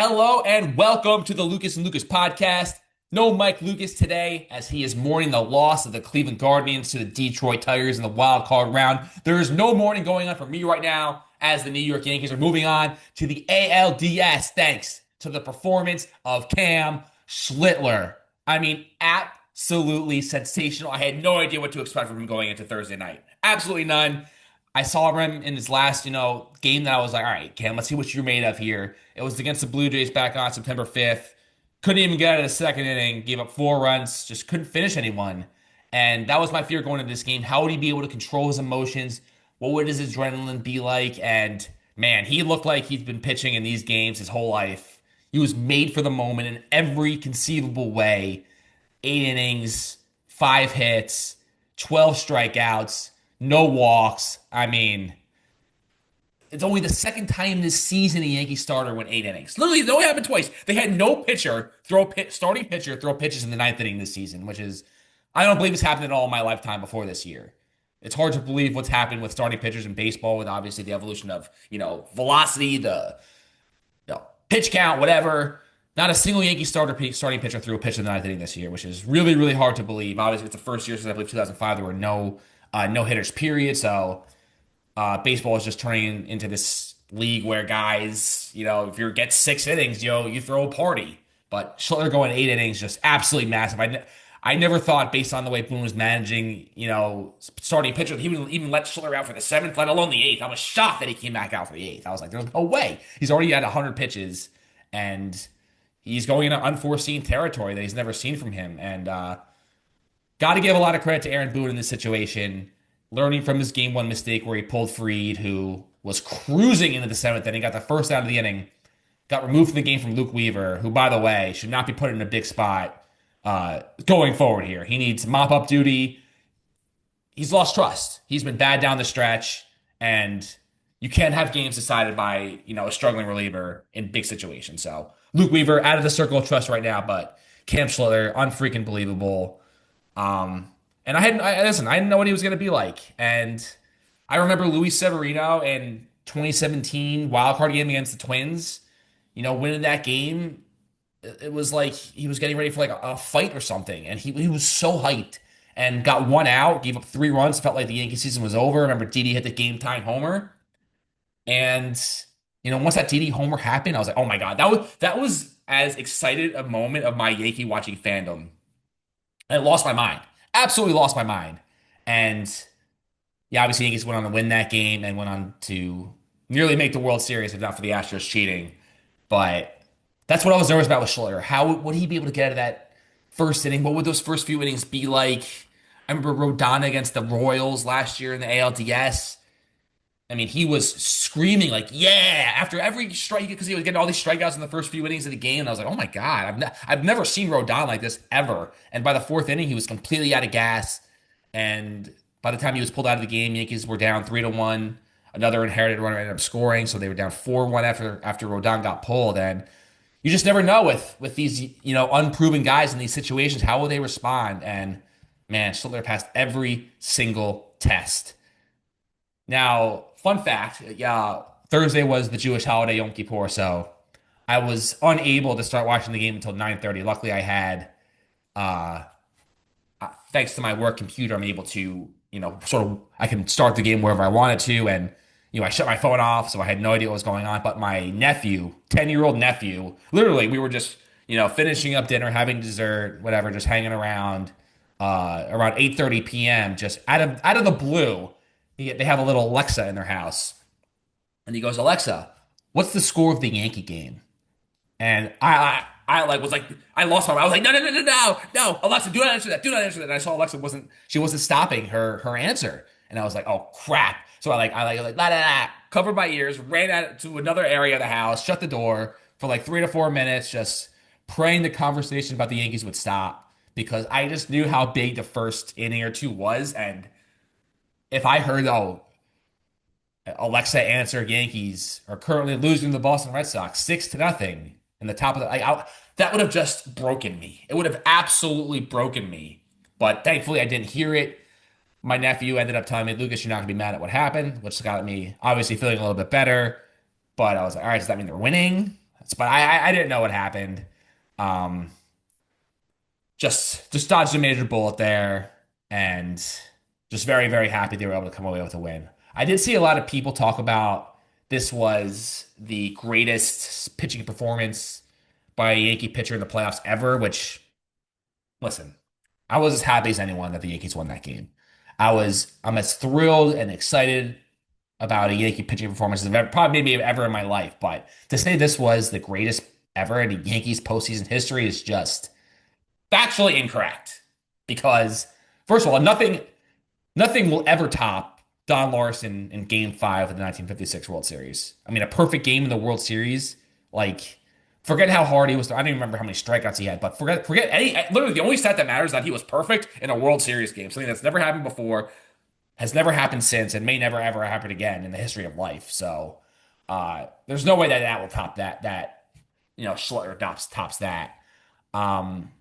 Hello and welcome to the Lucas and Lucas podcast. No Mike Lucas today as he is mourning the loss of the Cleveland Guardians to the Detroit Tigers in the wild card round. There is no mourning going on for me right now as the New York Yankees are moving on to the ALDS thanks to the performance of Cam Schlittler. I mean, absolutely sensational. I had no idea what to expect from him going into Thursday night. Absolutely none. I saw him in his last, game that I was like, all right, Cam, let's see what you're made of here. It was against the Blue Jays back on September 5th. Couldn't even get out of the second inning, gave up 4 runs, just couldn't finish anyone. And that was my fear going into this game. How would he be able to control his emotions? What would his adrenaline be like? And man, he looked like he's been pitching in these games his whole life. He was made for the moment in every conceivable way. 8 innings, 5 hits, 12 strikeouts, no walks. I mean, it's only the second time this season a Yankee starter went 8 innings. Literally, it only happened twice. They had no starting pitcher throw pitches in the ninth inning this season, which is, I don't believe it's happened at all in my lifetime before this year. It's hard to believe what's happened with starting pitchers in baseball with obviously the evolution of, velocity, the pitch count, whatever. Not a single Yankee starting pitcher threw a pitch in the ninth inning this year, which is really, really hard to believe. Obviously, it's the first year since I believe 2005 there were no hitters, period. So baseball is just turning into this league where guys, if you get 6 innings, you throw a party. But Schlittler going 8 innings, just absolutely massive. I never thought, based on the way Boone was managing, starting pitcher, he would even let Schlittler out for the seventh, let alone the eighth. I was shocked that he came back out for the eighth. I was like, there's no way. He's already had 100 pitches, and he's going into unforeseen territory that he's never seen from him. And got to give a lot of credit to Aaron Boone in this situation, learning from his game one mistake where he pulled Fried, who was cruising into the seventh inning, got the first out of the inning, got removed from the game from Luke Weaver, who, by the way, should not be put in a big spot going forward here. He needs mop-up duty. He's lost trust. He's been bad down the stretch, and you can't have games decided by, a struggling reliever in big situations. So Luke Weaver out of the circle of trust right now, but Cam Schlittler, unfreaking believable. And I didn't know what he was going to be like. And I remember Luis Severino in 2017 wildcard game against the Twins, winning that game. It was like he was getting ready for like a fight or something. And he was so hyped and got one out, gave up 3 runs, felt like the Yankee season was over. I remember Didi hit the game tying homer. And, once that Didi homer happened, I was like, oh my God, that was as excited a moment of my Yankee watching fandom. I lost my mind. Absolutely lost my mind. And yeah, obviously Yankees went on to win that game and went on to nearly make the World Series, if not for the Astros cheating. But that's what I was nervous about with Schlitter. How would he be able to get out of that first inning? What would those first few innings be like? I remember Rodon against the Royals last year in the ALDS. I mean, he was screaming like, yeah, after every strike, because he was getting all these strikeouts in the first few innings of the game. And I was like, oh my God, I've never seen Rodon like this ever. And by the fourth inning, he was completely out of gas. And by the time he was pulled out of the game, Yankees were down 3-1. Another inherited runner ended up scoring. So they were down 4-1 after Rodon got pulled. And you just never know with these, unproven guys in these situations, how will they respond? And man, Schlittler passed every single test. Now, fun fact, Thursday was the Jewish holiday Yom Kippur, so I was unable to start watching the game until 9:30. Luckily, I had, thanks to my work computer, I'm able to, I can start the game wherever I wanted to, and, I shut my phone off, so I had no idea what was going on. But my nephew, 10-year-old nephew, literally, we were just, finishing up dinner, having dessert, whatever, just hanging around, around 8:30 p.m., just out of the blue. They have a little Alexa in their house. And he goes, Alexa, what's the score of the Yankee game? And I lost my mind. I was like, no, Alexa, do not answer that. Do not answer that. And I saw Alexa wasn't stopping her answer. And I was like, oh crap. So I covered my ears, ran out to another area of the house, shut the door for like 3 to 4 minutes, just praying the conversation about the Yankees would stop, because I just knew how big the first inning or two was. And if I heard, Alexa answer, Yankees are currently losing the Boston Red Sox 6-0 in the top of that would have just broken me. It would have absolutely broken me. But thankfully, I didn't hear it. My nephew ended up telling me, Lucas, you're not going to be mad at what happened, which got me obviously feeling a little bit better. But I was like, all right, does that mean they're winning? But I didn't know what happened. Um, just dodged a major bullet there, and just very happy they were able to come away with a win. I did see a lot of people talk about this was the greatest pitching performance by a Yankee pitcher in the playoffs ever, which, listen, I was as happy as anyone that the Yankees won that game. I'm as thrilled and excited about a Yankee pitching performance as I've probably maybe ever in my life. But to say this was the greatest ever in Yankees postseason history is just factually incorrect. Because first of all, nothing will ever top Don Larson in Game Five of the 1956 World Series. I mean, a perfect game in the World Series, like. Forget how hard he was. I don't even remember how many strikeouts he had, but forget any. Literally, the only stat that matters is that he was perfect in a World Series game. Something that's never happened before, has never happened since, and may never ever happen again in the history of life. So, there's no way that that will top that. Schlittler tops that. Um,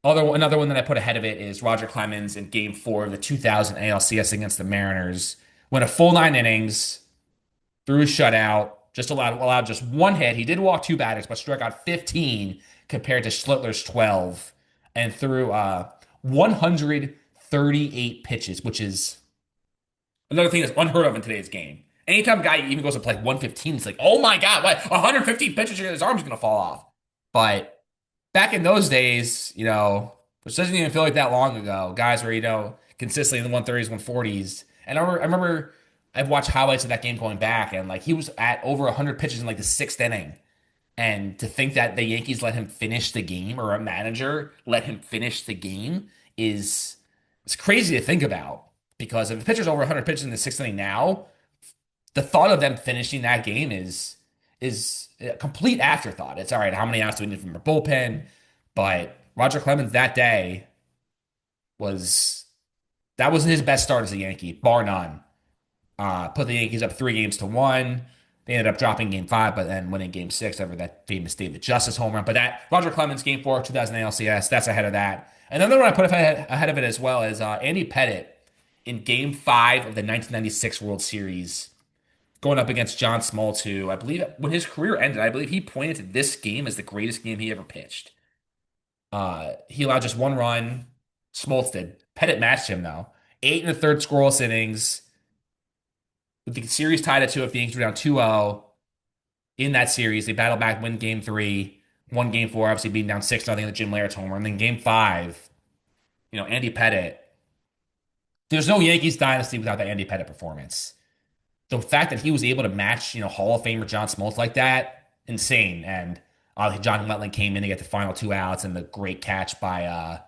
Another one that I put ahead of it is Roger Clemens in Game Four of the 2000 ALCS against the Mariners. Went a full 9 innings, threw a shutout, just allowed just one hit. He did walk two batters, but struck out 15 compared to Schlittler's 12, and threw 138 pitches, which is another thing that's unheard of in today's game. Anytime a guy even goes up like 115, it's like, oh my God, what 115 pitches, his arm's gonna fall off. But back in those days, which doesn't even feel like that long ago, guys were, consistently in the 130s, 140s. And I remember I've watched highlights of that game going back, and like he was at over 100 pitches in like the sixth inning. And to think that the Yankees let him finish the game, or a manager let him finish the game, is it's crazy to think about. Because if a pitcher's over 100 pitches in the sixth inning now, the thought of them finishing that game is a complete afterthought. It's all right. How many outs do we need from our bullpen? But Roger Clemens that day was that was his best start as a Yankee, bar none. Put the Yankees up 3 games to 1. They ended up dropping Game Five, but then winning Game Six over that famous David Justice home run. But that Roger Clemens Game Four, 2000 ALCS, that's ahead of that. And another one I put ahead of it as well is Andy Pettitte in Game Five of the 1996 World Series, going up against John Smoltz, who I believe when his career ended, I believe he pointed to this game as the greatest game he ever pitched. He allowed just one run. Smoltz did. Pettitte matched him though. 8 1/3 scoreless innings. With the series tied at 2, if the Yankees were down 2-0 in that series, they battled back, win Game 3, won Game 4, obviously being down 6-0 the Jim Leyritz homer. And then Game 5, Andy Pettitte. There's no Yankees dynasty without that Andy Pettitte performance. The fact that he was able to match, Hall of Famer John Smoltz like that, insane. And John Letling came in to get the final 2 outs, and the great catch by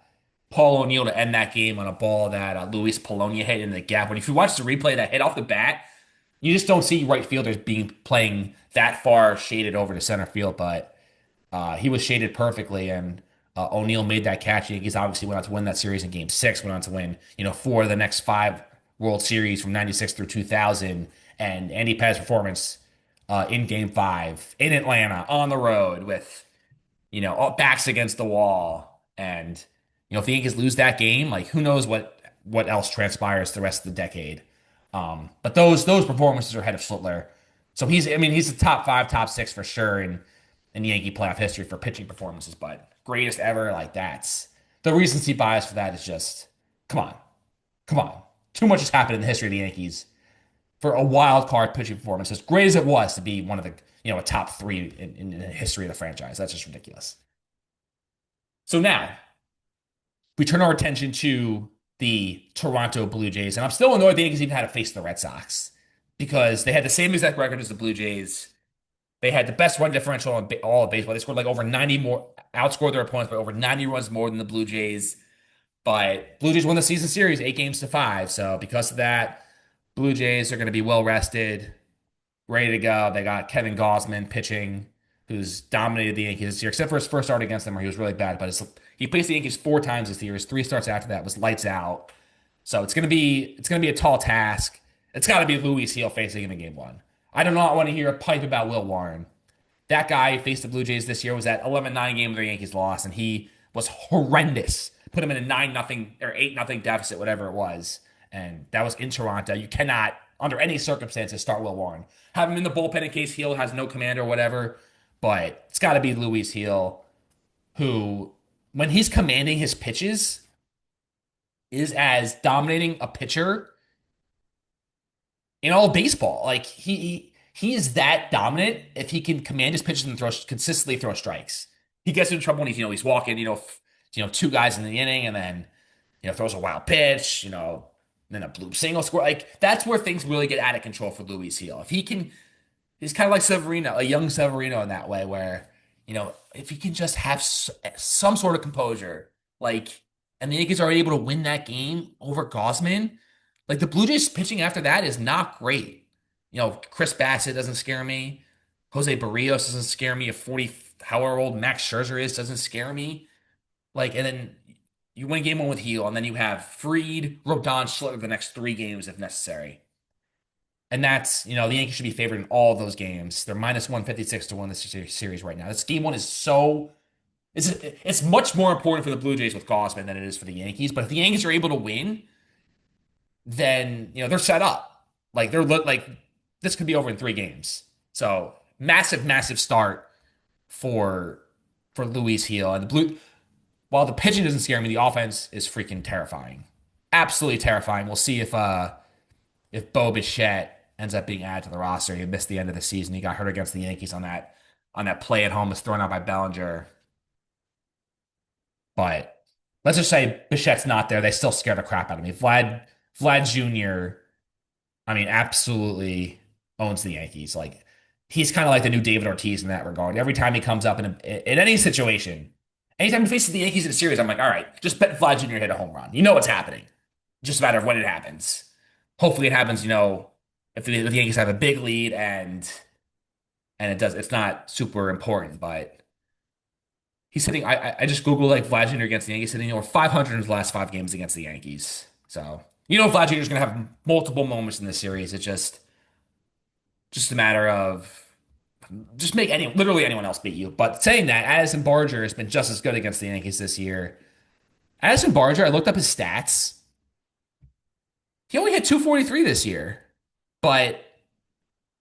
Paul O'Neill to end that game on a ball that Luis Polonia hit in the gap. When if you watch the replay of that hit off the bat, you just don't see right fielders playing that far shaded over to center field. But he was shaded perfectly, and O'Neill made that catch. The Yankees obviously went on to win that series in Game 6, went on to win, 4 of the next 5 World Series from 96 through 2000. And Andy Pettitte's performance in Game 5 in Atlanta on the road with, backs against the wall. And, if the Yankees lose that game, like who knows what else transpires the rest of the decade. But those performances are ahead of Schlittler. So he's the top 5, top 6 for sure in Yankee playoff history for pitching performances, but greatest ever, like that's the recency bias for that is just come on. Too much has happened in the history of the Yankees for a wild card pitching performance, as great as it was to be one of the, a top 3 in the history of the franchise. That's just ridiculous. So now we turn our attention to the Toronto Blue Jays, and I'm still annoyed the Yankees even had to face the Red Sox because they had the same exact record as the Blue Jays. They had the best run differential in all of baseball. They scored like over 90 more, outscored their opponents by over 90 runs more than the Blue Jays. But Blue Jays won the season series 8 games to 5. So because of that, Blue Jays are going to be well rested, ready to go. They got Kevin Gausman pitching, who's dominated the Yankees this year, except for his first start against them where he was really bad. But he faced the Yankees 4 times this year. His 3 starts after that was lights out. So it's gonna be a tall task. It's got to be Luis Heel facing him in Game 1. I do not want to hear a pipe about Will Warren. That guy faced the Blue Jays this year was at 11-9 game the Yankees lost, and he was horrendous. Put him in a 9-0 or 8-0 deficit, whatever it was, and that was in Toronto. You cannot, under any circumstances, start Will Warren. Have him in the bullpen in case Heel has no command or whatever. but it's got to be Luis Heel, who, when he's commanding his pitches, is as dominating a pitcher in all of baseball. Like he is that dominant if he can command his pitches and consistently throw strikes. He gets into trouble when he's walking, two guys in the inning and then throws a wild pitch, then a bloop single score. Like that's where things really get out of control for Luis Heel. If he can, he's kind of like Severino, a young Severino in that way, where if he can just have some sort of composure, like, and the Yankees are able to win that game over Gosman, like the Blue Jays pitching after that is not great. Chris Bassett doesn't scare me. Jose Barrios doesn't scare me. A 40 however old Max Scherzer is doesn't scare me. Like, and then you win game one with Heel, and then you have Fried, Rodon, Schlittler the next three games if necessary. And that's, the Yankees should be favored in all of those games. They're minus 156 to win this series right now. This game one is it's much more important for the Blue Jays with Gosman than it is for the Yankees. But if the Yankees are able to win, then, they're set up. Like, like this could be over in three games. So massive, massive start for Luis Heel. And while the pitching doesn't scare me, the offense is freaking terrifying. Absolutely terrifying. We'll see if Bo Bichette ends up being added to the roster. He missed the end of the season. He got hurt against the Yankees on that play at home, was thrown out by Bellinger. But let's just say Bichette's not there. They still scare the crap out of me. Vlad Jr., I mean, absolutely owns the Yankees. Like, he's kind of like the new David Ortiz in that regard. Every time he comes up in any situation, anytime he faces the Yankees in a series, I'm like, all right, just bet Vlad Jr. hit a home run. You know what's happening. Just a matter of when it happens. Hopefully it happens, if the Yankees have a big lead and it's not super important, but he's hitting. I just Googled like Vlad Jr. against the Yankees, hitting over 500 in his last five games against the Yankees. So Vlad Jr. is going to have multiple moments in this series. It's just a matter of just make literally anyone else beat you. But saying that, Addison Barger has been just as good against the Yankees this year. Addison Barger, I looked up his stats. He only hit 243 this year, but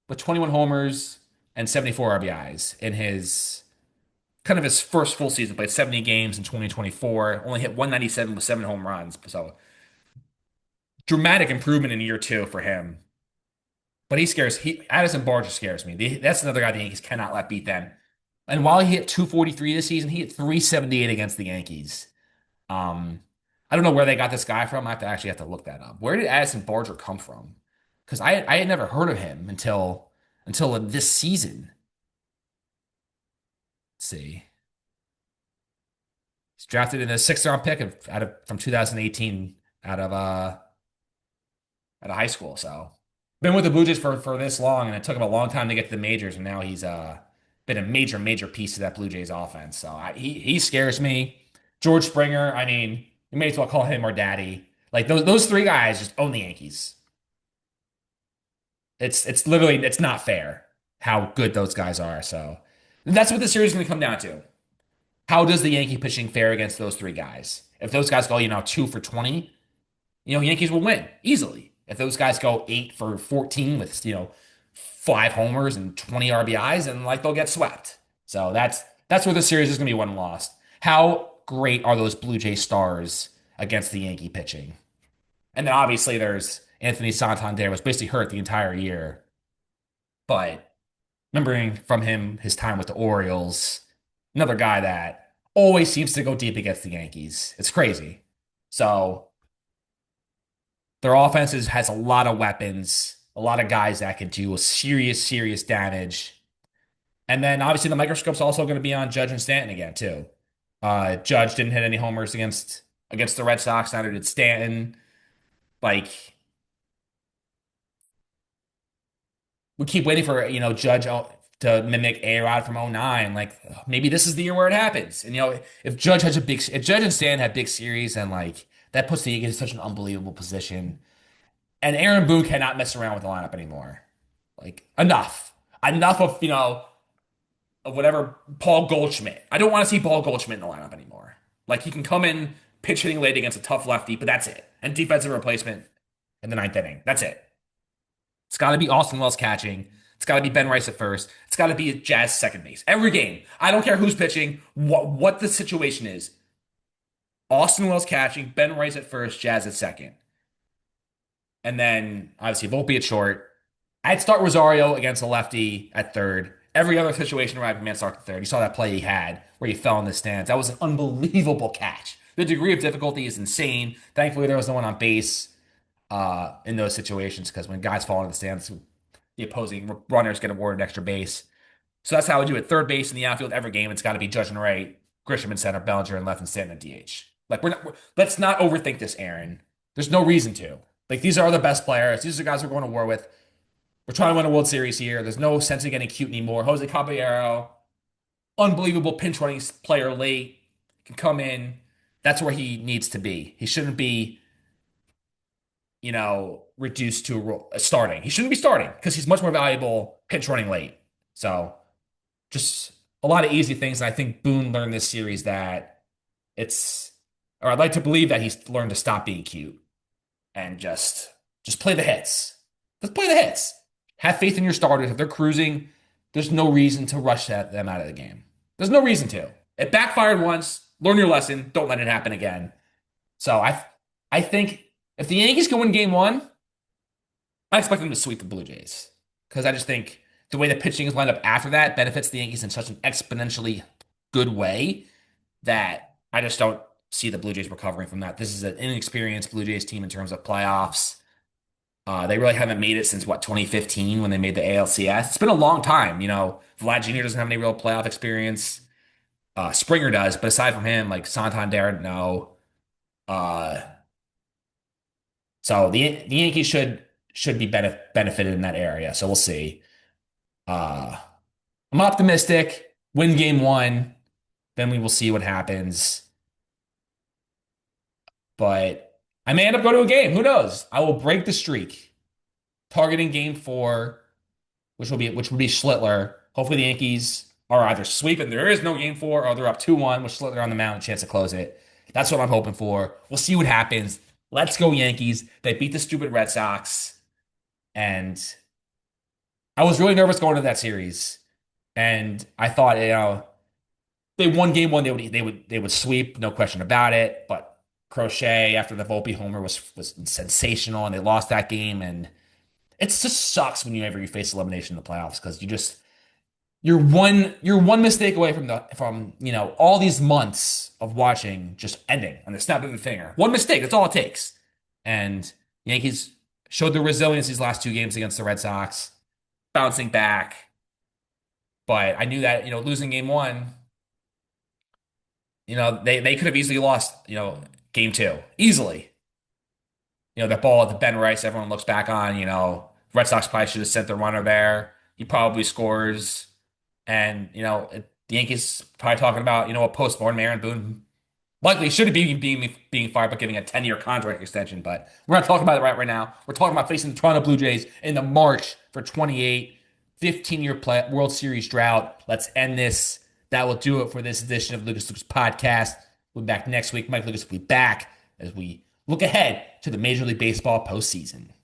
with 21 homers and 74 RBIs in his first full season. Played 70 games in 2024, only hit 197 with seven home runs. So dramatic improvement in year two for him. But Addison Barger scares me. That's another guy the Yankees cannot let beat them. And while he hit 243 this season, he hit 378 against the Yankees. I don't know where they got this guy from. I have to look that up. Where did Addison Barger come from? Because I had never heard of him until this season. Let's see. He's drafted in a sixth round pick from 2018 out of high school. So been with the Blue Jays for this long, and it took him a long time to get to the majors, and now he's been a major piece of that Blue Jays offense. So he scares me. George Springer, I mean, you may as well call him our daddy. Like those three guys just own the Yankees. It's literally it's not fair how good those guys are. So that's what the series is going to come down to. How does the Yankee pitching fare against those three guys? If those guys go, 2 for 20, Yankees will win easily. If those guys go 8 for 14 with, 5 homers and 20 RBIs, and like they'll get swept. So that's where the series is going to be won and lost. How great are those Blue Jay stars against the Yankee pitching? And then obviously there's Anthony Santander, was basically hurt the entire year. But remembering from his time with the Orioles, another guy that always seems to go deep against the Yankees. It's crazy. So their offense has a lot of weapons, a lot of guys that can do serious damage. And then obviously the microscope's also going to be on Judge and Stanton again too. Judge didn't hit any homers against the Red Sox, neither did Stanton. Like, we keep waiting for, Judge to mimic A-Rod from '09. Like, maybe this is the year where it happens. And, if Judge and Stanton have big series, and like that puts the Yankees in such an unbelievable position. And Aaron Boone cannot mess around with the lineup anymore. Like, enough of whatever Paul Goldschmidt. I don't want to see Paul Goldschmidt in the lineup anymore. Like, he can come in pitch hitting late against a tough lefty, but that's it. And defensive replacement in the ninth inning. That's it. It's got to be Austin Wells catching. It's got to be Ben Rice at first. It's got to be Jazz second base. Every game. I don't care who's pitching, what the situation is. Austin Wells catching, Ben Rice at first, Jazz at second. And then obviously Volpe at short. I'd start Rosario against a lefty at third. Every other situation where I have man start at third. You saw that play he had where he fell in the stands. That was an unbelievable catch. The degree of difficulty is insane. Thankfully, there was no one on base in those situations because when guys fall in the stands, the opposing runners get awarded extra base. So that's how I do it. Third base in the outfield every game. It's got to be Judge and right, Grisham in center, Bellinger in left, and Stanton at DH. Like let's not overthink this, Aaron. There's no reason to. Like these are the best players. These are the guys we're going to war with. We're trying to win a World Series here. There's no sense in getting cute anymore. Jose Caballero, unbelievable pinch running player late, can come in. That's where he needs to be. He shouldn't be, reduced to a starting. He shouldn't be starting because he's much more valuable pinch running late. So just a lot of easy things. And I think Boone learned this series that or I'd like to believe that he's learned to stop being cute and just play the hits. Just play the hits. Have faith in your starters. If they're cruising, there's no reason to rush them out of the game. There's no reason to. It backfired once. Learn your lesson. Don't let it happen again. So I think if the Yankees can win game one, I expect them to sweep the Blue Jays. Because I just think the way the pitching is lined up after that benefits the Yankees in such an exponentially good way that I just don't see the Blue Jays recovering from that. This is an inexperienced Blue Jays team in terms of playoffs. They really haven't made it since 2015 when they made the ALCS. It's been a long time. Vlad Jr. doesn't have any real playoff experience. Springer does, but aside from him, like Santander, no. So the Yankees should be benefited in that area. So we'll see. I'm optimistic. Win game one, then we will see what happens. But I may end up going to a game. Who knows? I will break the streak, targeting game four, which would be Schlittler. Hopefully the Yankees are either sweeping. There is no game four, or they're up 2-1 with Schlittler on the mound, a chance to close it. That's what I'm hoping for. We'll see what happens. Let's go Yankees. They beat the stupid Red Sox. And I was really nervous going to that series. And I thought, they won game one, they would sweep, no question about it. But Crochet after the Volpe homer was sensational, and they lost that game. And it just sucks when you face elimination in the playoffs because you're one mistake away from all these months of watching just ending on the snap of the finger. One mistake, that's all it takes. And Yankees showed their resilience these last two games against the Red Sox, bouncing back. But I knew that losing game one, they could have easily lost game two easily. That ball at the Ben Rice, everyone looks back on. Red Sox probably should have sent the runner there. He probably scores. And, the Yankees probably talking about, a post-mortem Aaron Boone likely should be being fired, but giving a 10-year contract extension. But we're not talking about it right now. We're talking about facing the Toronto Blue Jays in the March for 28, 15-year World Series drought. Let's end this. That will do it for this edition of Lucas Podcast. We'll be back next week. Mike Lucas will be back as we look ahead to the Major League Baseball postseason.